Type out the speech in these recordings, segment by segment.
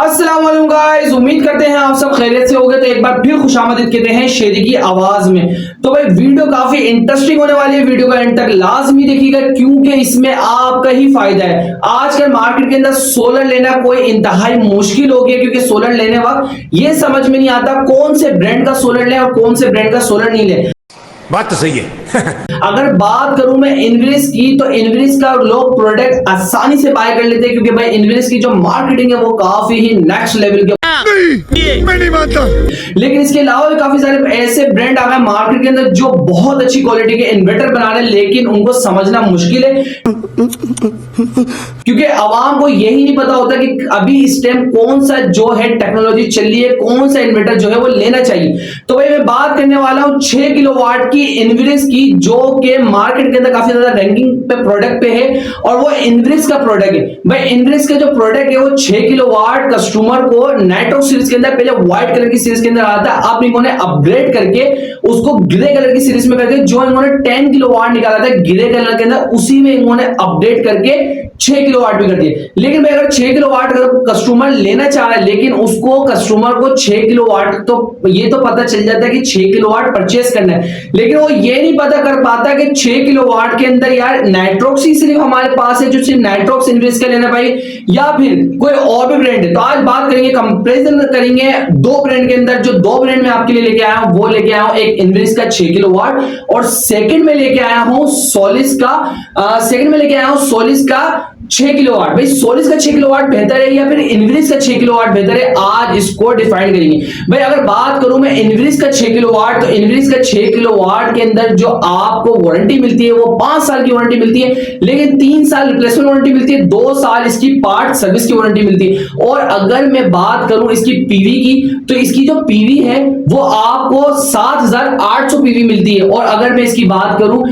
अस्सलाम वालेकुम गाइस, उम्मीद करते हैं आप सब खैरियत से होंगे। तो एक बार फिर खुशामदीद कहते हैं शेरी की आवाज में। तो भाई वीडियो काफी इंटरेस्टिंग होने वाली है, वीडियो का एंड तक लाजमी देखिएगा क्योंकि इसमें आपका ही फायदा है। आजकल मार्केट के अंदर सोलर लेना कोई इंतहाई मुश्किल हो गया क्योंकि सोलर लेने वक्त ये समझ में नहीं आता कौन से ब्रांड का सोलर ले और कौन से ब्रांड का सोलर नहीं ले। बात तो सही है। अगर बात करूं मैं इन्वेरिस की, तो इन्वेरिस का लोग प्रोडक्ट आसानी से बाय कर लेते हैं क्योंकि भाई इन्वेरिस की जो मार्केटिंग है वो काफी ही नेक्स्ट लेवल के। मैं नहीं मानता। लेकिन इसके अलावा भी काफी सारे ऐसे ब्रांड आ गए मार्केट के अंदर जो बहुत अच्छी क्वालिटी के इन्वर्टर बना रहे हैं, लेकिन उनको समझना मुश्किल है क्योंकि आवाम को यही नहीं पता होता कि अभी इस टाइम कौन सा जो है टेक्नोलॉजी चल रही है, कौन सा इन्वर्टर जो है वो लेना चाहिए। तो भाई मैं बात करने वाला हूं 6 किलोवाट की इन्वेरिस की, जो कि मार्केट के अंदर काफी ज्यादा रैंकिंग पे प्रोडक्ट पे है और वो इन्वेरिस का प्रोडक्ट है। भाई इन्वेरिस का जो प्रोडक्ट है वो 6 किलोवाट कस्टमर को नाइट्रोक्स सीरीज के अंदर पहले व्हाइट कलर की सीरीज के अंदर आता है, अब इन्होंने अपग्रेड करके उसको ग्रे कलर की सीरीज में करके जो इन्होंने 10 किलोवाट निकाला था ग्रे कलर के अंदर, उसी में इन्होंने अपडेट करके 6 किलोवाट भी कर दिए। लेकिन भाई अगर 6 किलोवाट कस्टमर लेना चाह रहा है, लेकिन उसको कस्टमर को 6 किलोवाट तो ये तो पता चल जाता है कि 6 किलोवाट परचेस करना है, लेकिन वो ये नहीं पता कर पाता कि 6 किलोवाट के अंदर यार नाइट्रोक्स ही सिर्फ हमारे पास है जो सिर्फ नाइट्रोक्स इन्वेस्ट कर लेना भाई, या फिर कोई और भी ब्रांड है। तो आज बात करेंगे, कंपैरिजन करेंगे दो ब्रांड के अंदर। जो दो ब्रांड में आपके लिए लेके आया हूं वो लेके आया हूं एक इन्वेस्ट का 6 किलोवाट और सेकंड में लेके आया हूं सोलिस का 6 किलोवाट। भाई सोलिस का 6 किलोवाट बेहतर है या फिर इन्वेरिस का 6 किलोवाट बेहतर है, आज इसको डिफाइन करेंगे। भाई अगर बात करूं मैं इन्वेरिस का 6 किलोवाट, तो इन्वेरिस का 6 किलोवाट के अंदर जो आपको वारंटी मिलती है वो 5 साल की वारंटी मिलती है, लेकिन 3 साल रिप्लेसमेंट वारंटी मिलती है, 2 साल इसकी पार्ट सर्विस की वारंटी मिलती है। और अगर मैं बात करूं इसकी पीवी की, तो इसकी जो पीवी है वो आपको 7800 पीवी मिलती है। और अगर मैं इसकी बात करूं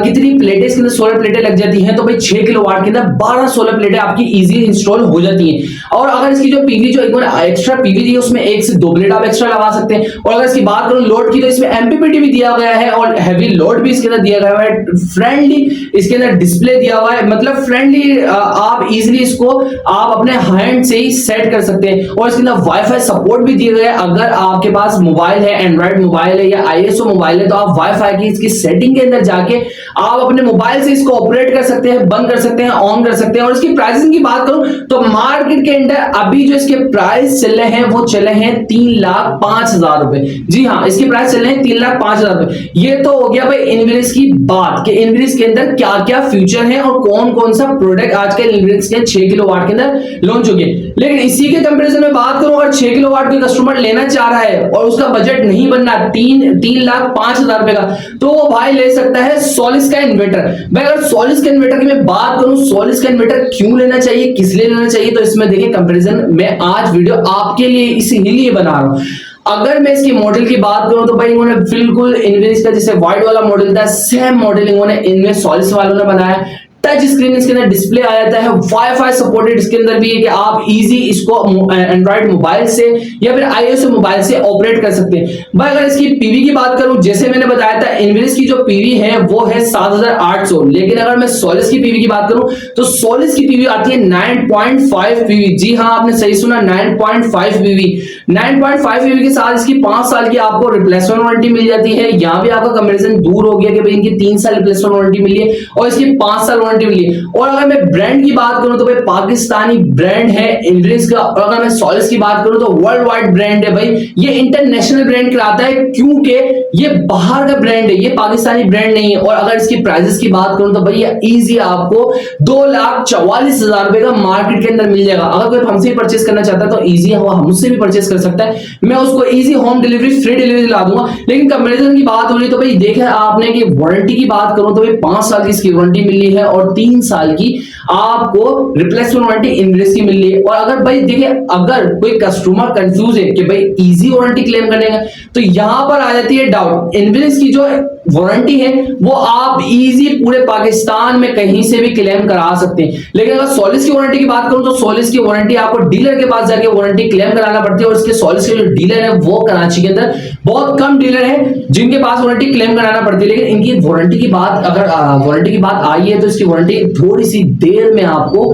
कितनी प्लेटें इसके अंदर सोलर प्लेटें लग जाती हैं, तो भाई 6 किलोवाट के अंदर 12 सोलर प्लेटें आपकी इजीली इंस्टॉल हो जाती हैं। और अगर इसकी जो पीवी जो एक्स्ट्रा पीवी दी है उसमें 1 से 2 प्लेट आप एक्स्ट्रा लगा सकते हैं। और अगर इसकी बात करूं लोड की, तो इसमें एमपीपीटी भी दिया गया है और हैवी लोड भी इसके अंदर दिया गया है। फ्रेंडली इसके अंदर डिस्प्ले दिया हुआ है, मतलब फ्रेंडली, आप इजीली इसको आप अपने हैंड से ही सेट कर सकते हैं। और इसके अंदर वाईफाई सपोर्ट भी दिया गया है। अगर आपके पास मोबाइल है, एंड्रॉइड मोबाइल है या आईएसओ मोबाइल है, तो आप वाईफाई की इसकी सेटिंग के अंदर जाके आप अपने मोबाइल से इसको ऑपरेट कर सकते हैं, बंद कर सकते हैं, ऑन कर सकते हैं। और इसकी प्राइसिंग की बात करूं तो मार्केट के अंदर अभी जो इसके प्राइस चल रहे हैं वो चले हैं 3,05,000 रुपए। जी हाँ, इसके प्राइस चल रहे हैं 3,05,000 रुपए। ये तो हो गया भाई इन्वेरिस की बात कि इन्वेरिस के अंदर क्या क्या फ्यूचर है और कौन कौन सा प्रोडक्ट आजकल इन्वेरिस के 6 किलोवाट के अंदर लॉन्च हो गए। लेकिन इसी के कंपैरिजन में बात करूं, अगर 6 किलोवाट के कस्टमर लेना चाह रहा है और उसका बजट नहीं बनना 3,05,000 रुपए का, तो वो भाई ले सकता है सोलिस का इन्वर्टर। भाई अगर सोलिस के इन्वर्टर की मैं बात करूं, सोलिस का इन्वर्टर क्यों लेना चाहिए, किस लिए लेना चाहिए, तो इसमें देखिए कंपैरिजन मैं आज वीडियो आपके लिए इसीलिए बना रहा हूं। अगर मैं इसकी मॉडल की बात करूं तो भाई इन्होंने बिल्कुल इन्वेरिस का जैसे व्हाइट वाला मॉडल था सेम मॉडल इन्होंने इनमें सोलिस वालों ने बनाया। टच स्क्रीन इसके अंदर डिस्प्ले आ जाता है, वाईफाई सपोर्टेड इसके अंदर भी है कि आप इजी इसको एंड्रॉइड मोबाइल से या फिर आईओएस मोबाइल से ऑपरेट कर सकते हैं। भाई अगर इसकी पीवी की बात करूं, जैसे मैंने बताया था इन्वेरिस की जो पीवी है वो है 7800, लेकिन अगर मैं सोलिस की पीवी की बात करूं तो सोलिस की पीवी आती है 9.5 पीवी। जी हाँ, आपने सही सुना, 9.5 पीवी। 9.5 पीवी के साथ इसकी 5 साल की आपको रिप्लेसमेंट वारंटी मिल जाती है। यहां भी आपका कंपैरिजन दूर हो गया कि भाई इनकी 3 साल रिप्लेसमेंट वारंटी मिली है और इसकी 5 साल मिली। और अगर मैं ब्रांड की बात करूं तो भाई पाकिस्तानी ब्रांड है इन्वेरिस का। और अगर मैं सोलिस की बात करूं तो वर्ल्ड वाइड ब्रांड है भाई, ये इंटरनेशनल ब्रांड कहलाता है क्योंकि ये बाहर का ब्रांड है, ये पाकिस्तानी ब्रांड नहीं है। और अगर इसकी प्राइसेस की बात करूं तो भाई ये इजी आपको 2,44,000 रुपए का मार्केट के अंदर मिल जाएगा। अगर कोई हमसे परचेस करना चाहता है तो इजी है, वो हमसे भी परचेस कर सकता है, मैं उसको easy home delivery free delivery ला दूंगा। लेकिन कंपैरिजन की बात हो रही तो भाई देखा आपने कि वारंटी की बात करूं तो भाई 5 साल की इसकी वारंटी मिली है और 3 साल की आपको रिप्लेसमेंट वारंटी इन्वेरिस की मिल रही है। और अगर भाई देखिए अगर कोई कस्टमर कंफ्यूज है कि भाई इजी वारंटी क्लेम करने का, तो यहां पर आ जाती है डाउट। इन्वेरिस की जो वारंटी है वो आप इजी पूरे पाकिस्तान में कहीं से भी क्लेम करा सकते हैं। लेकिन अगर सोलिस की वारंटी की बात करूं तो सोलिस की वारंटी आपको डीलर के पास जाके वारंटी क्लेम कराना पड़ती है। और इसके सोलिस के जो डीलर है वो कराची के अंदर बहुत कम डीलर है जिनके पास वारंटी क्लेम कराना पड़ती है। लेकिन इनकी वारंटी की बात अगर वारंटी की बात आई है तो इसकी वारंटी थोड़ी सी देर में आपको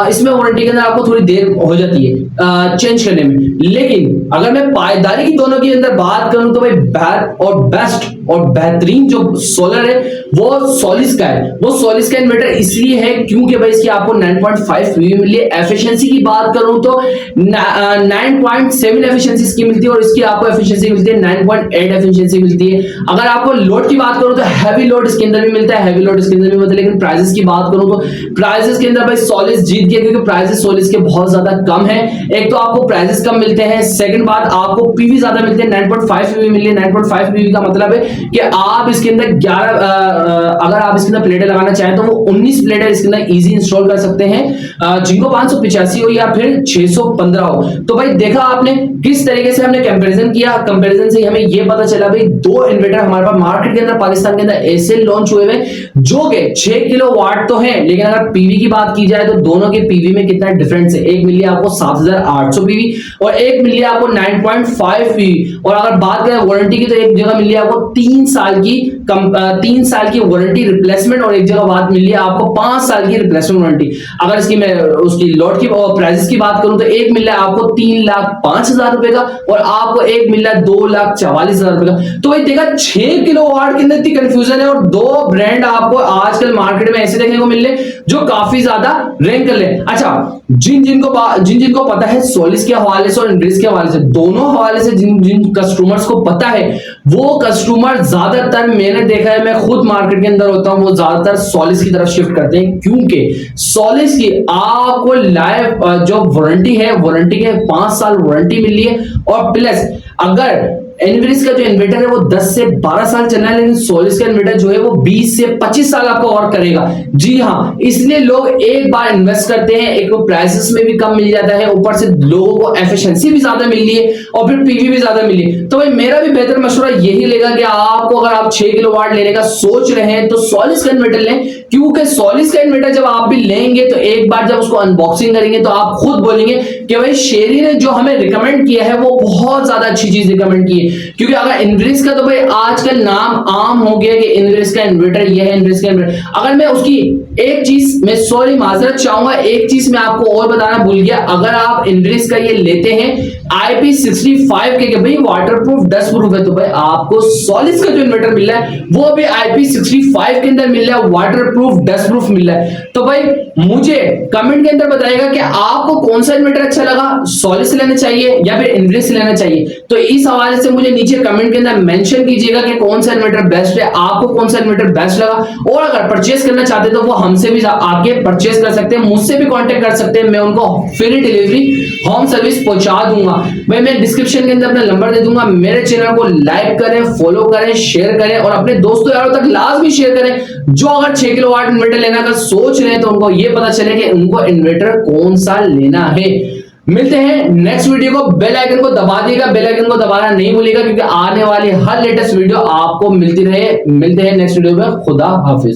इसमें वारंटी के अंदर आपको थोड़ी देर हो जाती है चेंज करने में। लेकिन अगर मैं पायदारी की दोनों के अंदर बात करूं तो भाई बेस्ट और बेहतरीन जो सोलर है वो सोलिस का है। वो सोलिस का इन्वर्टर इसलिए है क्योंकि भाई इसकी आपको 9.5 पीवी मिली है। एफिशिएंसी की बात करूं तो 9.7 एफिशिएंसी इसकी मिलती है और इसकी आपको एफिशिएंसी मिलती है 9.8 एफिशिएंसी मिलती है। अगर आपको लोड की बात करूं तो हैवी लोड इसके अंदर भी मिलता है, हैवी लोड इसके अंदर भी मिलता है। लेकिन प्राइसेस की बात करूं तो प्राइसेस के अंदर भाई सोलिस जीत गया क्योंकि प्राइसेस सोलिस के बहुत ज्यादा कम है। एक तो आपको प्राइसेस कम मिलते हैं, सेकंड बात आपको पीवी ज्यादा मिलते हैं। 9.5 पीवी मिली है। 9.5 पीवी का मतलब है कि आप इसके अंदर 11 अगर आप इसके अंदर प्लेटें लगाना चाहें तो वो 19 प्लेटें इसके अंदर इजी इंस्टॉल कर सकते हैं, जिनको 585 हो या फिर 615 हो। तो भाई देखा आपने किस तरीके से हमने कंपैरिजन किया। कंपैरिजन से हमें ये पता चला भाई दो इन्वर्टर हमारे पास मार्केट के अंदर पाकिस्तान के अंदर ऐसे लॉन्च हुए हैं जो कि 6 किलोवाट तो है, लेकिन अगर पीवी की बात की जाए तो दोनों के पीवी में कितना डिफरेंस है। एक मिली आपको 7800 पीवी और एक मिली आपको 9.5 पीवी। और अगर बात करें वारंटी की तो एक जगह मिली आपको 3 साल की वारंटी रिप्लेसमेंट और एक जगह बात मिली है आपको 5 साल की रिप्लेसमेंट वारंटी। अगर इसकी मैं उसकी लॉट की प्राइसेस की बात करूं तो एक मिल रहा है आपको 3,05,000 रुपए का और आपको एक मिल रहा है 2,44,000 रुपए का। तो भाई देखा 6 किलोवाट के अंदर इतनी कंफ्यूजन है और दो ब्रांड आपको आजकल मार्केट में ऐसे देखने को मिल रहे जो काफी ज्यादा रैंक कर ले। अच्छा, जिन जिनको पता है सोलिस के हवाले से और इनग्रीस के हवाले से, दोनों हवाले से जिन कस्टमर्स को पता है वो कस्टमर ज्यादातर, मैंने देखा है, मैं खुद मार्केट के अंदर होता हूं, वो ज्यादातर सोलिस की तरफ शिफ्ट करते हैं क्योंकि सोलिस की आपको लाइफ जो वारंटी है, वारंटी के 5 साल वारंटी मिली है और प्लस अगर इनग्रीस का जो इन्वर्टर है वो 10 से 12 साल चलना है, लेकिन सोलिस का इन्वर्टर जो है वो 20 से 25 साल आपको और करेगा। जी हाँ, इसलिए लोग एक बार इन्वेस्ट करते हैं, एक तो प्राइसेस में भी कम मिल जाता है, ऊपर से लोगों को एफिशिएंसी भी ज्यादा मिल रही है और फिर पीवी भी ज्यादा मिली है। तो भाई मेरा भी बेहतर मशवरा यही लेगा कि आपको अगर आप 6 किलोवाट लेने का सोच रहे हैं तो सोलिस का इन्वर्टर लें, क्योंकि सोलिस का इन्वर्टर जब आप भी लेंगे तो एक बार जब उसको अनबॉक्सिंग करेंगे तो आप खुद बोलेंगे कि भाई शेरी ने जो हमें रिकमेंड किया है वो बहुत ज्यादा अच्छी चीज रिकमेंड की है। क्योंकि अगर इनग्रीस का तो भाई आजकल नाम आम हो गया कि इनग्रीस का इन्वर्टर ये है, इनग्रीस का इन्वर्टर। अगर मैं उसकी एक चीज, मैं सॉरी माजरत चाहूंगा, एक चीज मैं आपको और बताना भूल गया। अगर आप इनग्रीस का ये लेते हैं IP65 के भाई वाटरप्रूफ डस्ट प्रूफ है, तो भाई आपको सोलिस का जो इन्वर्टर मिल रहा है वो भी IP65 के अंदर मिल रहा है, वाटरप्रूफ डस्ट प्रूफ मिल रहा है। तो भाई मुझे कमेंट के अंदर बताइएगा कि आपको कौन सा इन्वर्टर अच्छा लगा, सोलिस लेना चाहिए या फिर इनग्रीस लेना चाहिए। तो इस हवाले से मुझे नीचे कमेंट के अंदर मेंशन कीजिएगा कि कौन सा इन्वर्टर बेस्ट है, आपको कौन सा इन्वर्टर बेस्ट लगा। और अगर परचेस करना चाहते तो वो हमसे भी आके परचेस कर सकते हैं, मुझसे भी कांटेक्ट कर सकते हैं, मैं उनको फ्री डिलीवरी होम सर्विस पहुंचा दूंगा। भाई मैं डिस्क्रिप्शन के अंदर अपना नंबर दे दूंगा। मेरे चैनल को लाइक करें, फॉलो करें, शेयर करें और अपने दोस्तों यारों तक लाजमी शेयर करें जो अगर 6 किलोवाट इन्वर्टर लेना का सोच रहे हैं तो उनको ये पता चले कि उनको इन्वर्टर कौन सा लेना है। मिलते हैं नेक्स्ट वीडियो को, बेल आइकन को दबा दिएगा, बेल आइकन को दबाना नहीं भूलिएगा क्योंकि आने वाली हर लेटेस्ट वीडियो आपको मिलती रहे। मिलते हैं नेक्स्ट वीडियो में, खुदा हाफिज।